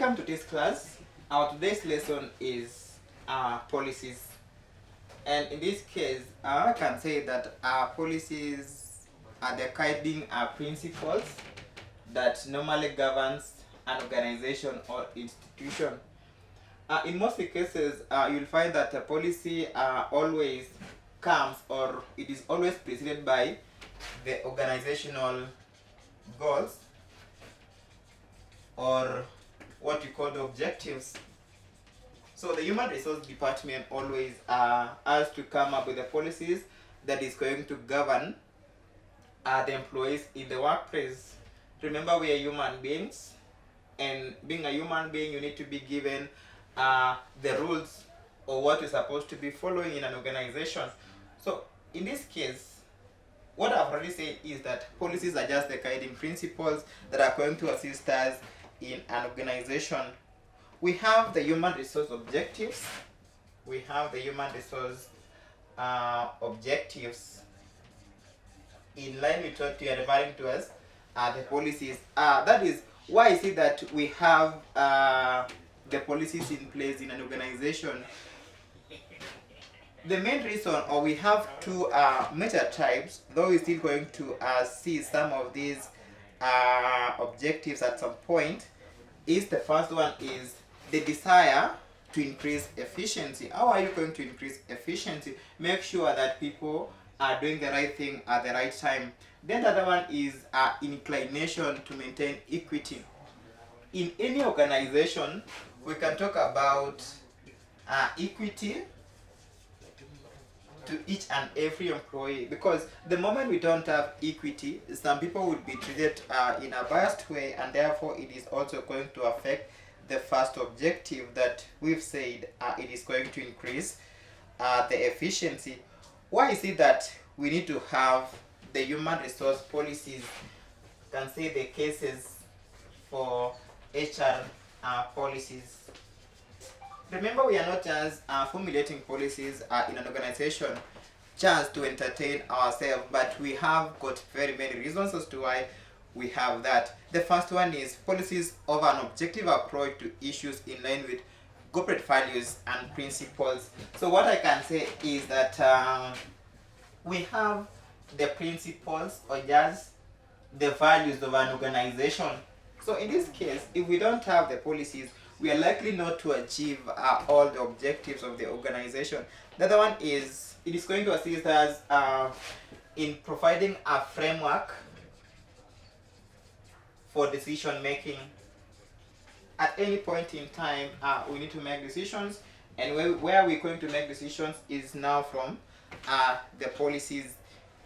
Welcome to this class. Our today's lesson is policies, and in this case, I can say that our policies are the guiding principles that normally governs an organization or institution. In most cases, you'll find that a policy always comes, or it is always preceded by the organizational goals, or what we call the objectives. So the human resource department always has to come up with the policies that is going to govern the employees in the workplace. Remember, we are human beings, and being a human being, you need to be given the rules or what you're supposed to be following in an organization. So in this case, what I've already said is that policies are just the guiding principles that are going to assist us in an organization. We have the human resource objectives. We have the human resource objectives in line with what you are referring to as the policies. That is why I see that we have the policies in place in an organization. The main reason, or we have two major types, though we're still going to see some of these objectives at some point, is the first one is the desire to increase efficiency. How are you going to increase efficiency? Make sure that people are doing the right thing at the right time. Then the other one is inclination to maintain equity. In any organization, we can talk about equity to each and every employee, because the moment we don't have equity, some people will be treated in a biased way, and therefore it is also going to affect the first objective that we've said. It is going to increase the efficiency. Why is it that we need to have the human resource policies? You can say the cases for HR policies. Remember, we are not just formulating policies in an organization just to entertain ourselves, but we have got very many reasons as to why we have that. The first one is policies of an objective approach to issues in line with corporate values and principles. So what I can say is that we have the principles, or just the values of an organization. So in this case, if we don't have the policies, we are likely not to achieve all the objectives of the organization. The other one is, it is going to assist us in providing a framework for decision making. At any point in time, we need to make decisions, and where we're going to make decisions is now from the policies.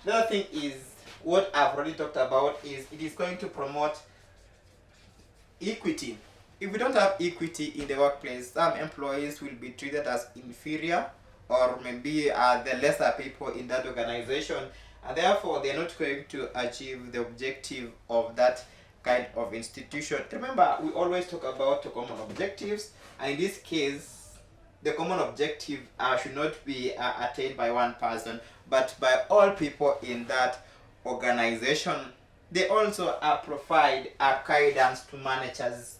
The other thing is, what I've already talked about, is it is going to promote equity. If we don't have equity in the workplace, some employees will be treated as inferior, or maybe the lesser people in that organization, and therefore they're not going to achieve the objective of that kind of institution. Remember, we always talk about the common objectives, and in this case, the common objective should not be attained by one person, but by all people in that organization. They also provide guidance to managers.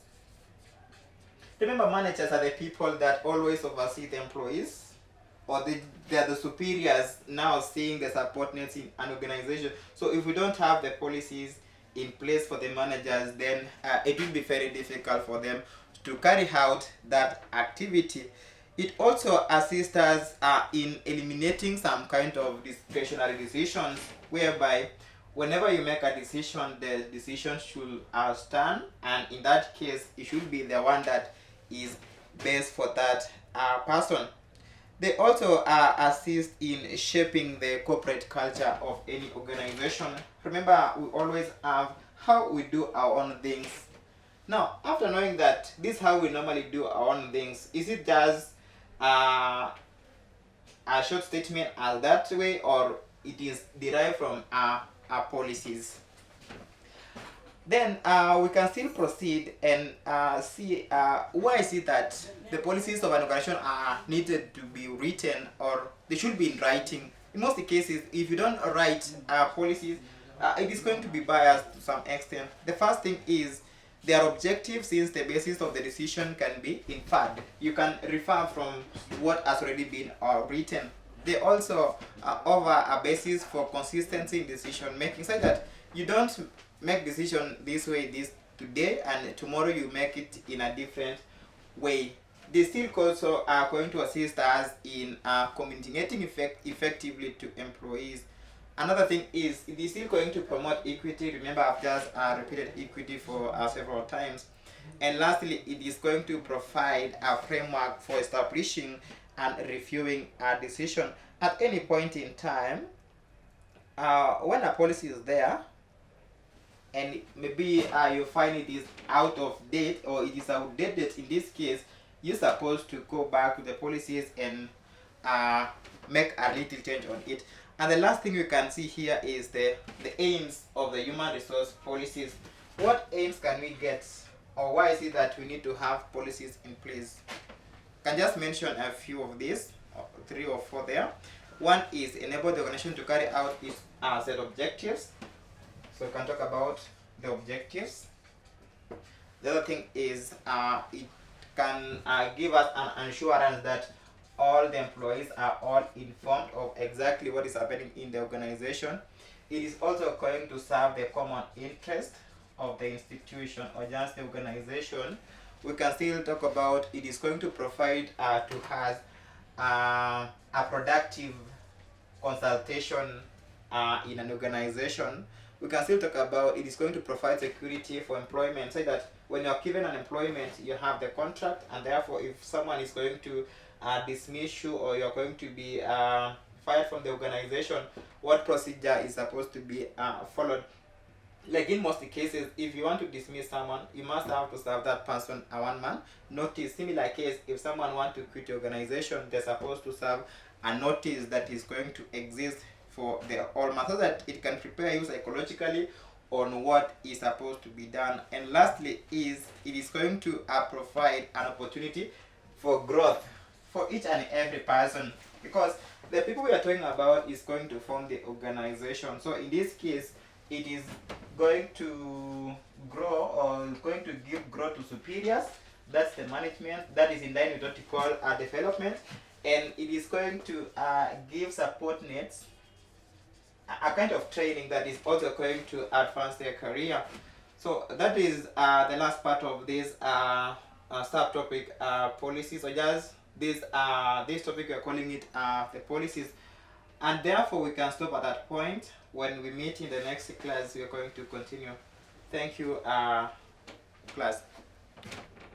Remember, managers are the people that always oversee the employees, or they are the superiors now seeing the support needs in an organization. So if we don't have the policies in place for the managers, then it will be very difficult for them to carry out that activity. It also assists us in eliminating some kind of discretionary decisions, whereby whenever you make a decision, the decision should stand, and in that case, it should be the one that is best for that person. They also assist in shaping the corporate culture of any organization. Remember, we always have how we do our own things. Now, after knowing that this is how we normally do our own things, is it just a short statement as that way, or it is derived from our policies? Then we can still proceed and see why is it that the policies of an organization are needed to be written, or they should be in writing. In most cases, if you don't write policies, it is going to be biased to some extent. The first thing is their objective, since the basis of the decision can be inferred. You can refer from what has already been written. They also offer a basis for consistency in decision making, so that you don't make decision this way this today and tomorrow you make it in a different way. They still also are going to assist us in communicating effectively to employees. Another thing is it is still going to promote equity. Remember, I've just repeated equity for several times. And lastly, it is going to provide a framework for establishing and reviewing a decision at any point in time. When a policy is there and maybe you find it is out of date or it is outdated, in this case, you're supposed to go back to the policies and make a little change on it. And the last thing you can see here is the aims of the human resource policies. What aims can we get, or why is it that we need to have policies in place? I can just mention a few of these, 3 or 4 there. One is enable the organization to carry out its set objectives. So we can talk about the objectives. The other thing is it can give us an assurance that all the employees are all informed of exactly what is happening in the organization. It is also going to serve the common interest of the institution or just the organization. We can still talk about it is going to provide to us a productive consultation in an organization. We can still talk about it is going to provide security for employment, so that when you are given an employment, you have the contract, and therefore if someone is going to dismiss you or you're going to be fired from the organization, what procedure is supposed to be followed. Like in most cases, if you want to dismiss someone, you must have to serve that person a 1-month notice. Similar case, if someone wants to quit the organization, they're supposed to serve a notice that is going to exist for the whole month, so that it can prepare you psychologically on what is supposed to be done. And lastly is it is going to provide an opportunity for growth for each and every person, because the people we are talking about is going to form the organization. So in this case, it is going to grow or going to give growth to superiors. That's the management. That is in line with what we call development. And it is going to give support nets a kind of training that is also going to advance their career. So that is the last part of this subtopic, policies, or just this topic we are calling it the policies. And therefore we can stop at that point. When we meet in the next class, we are going to continue. Thank you, class.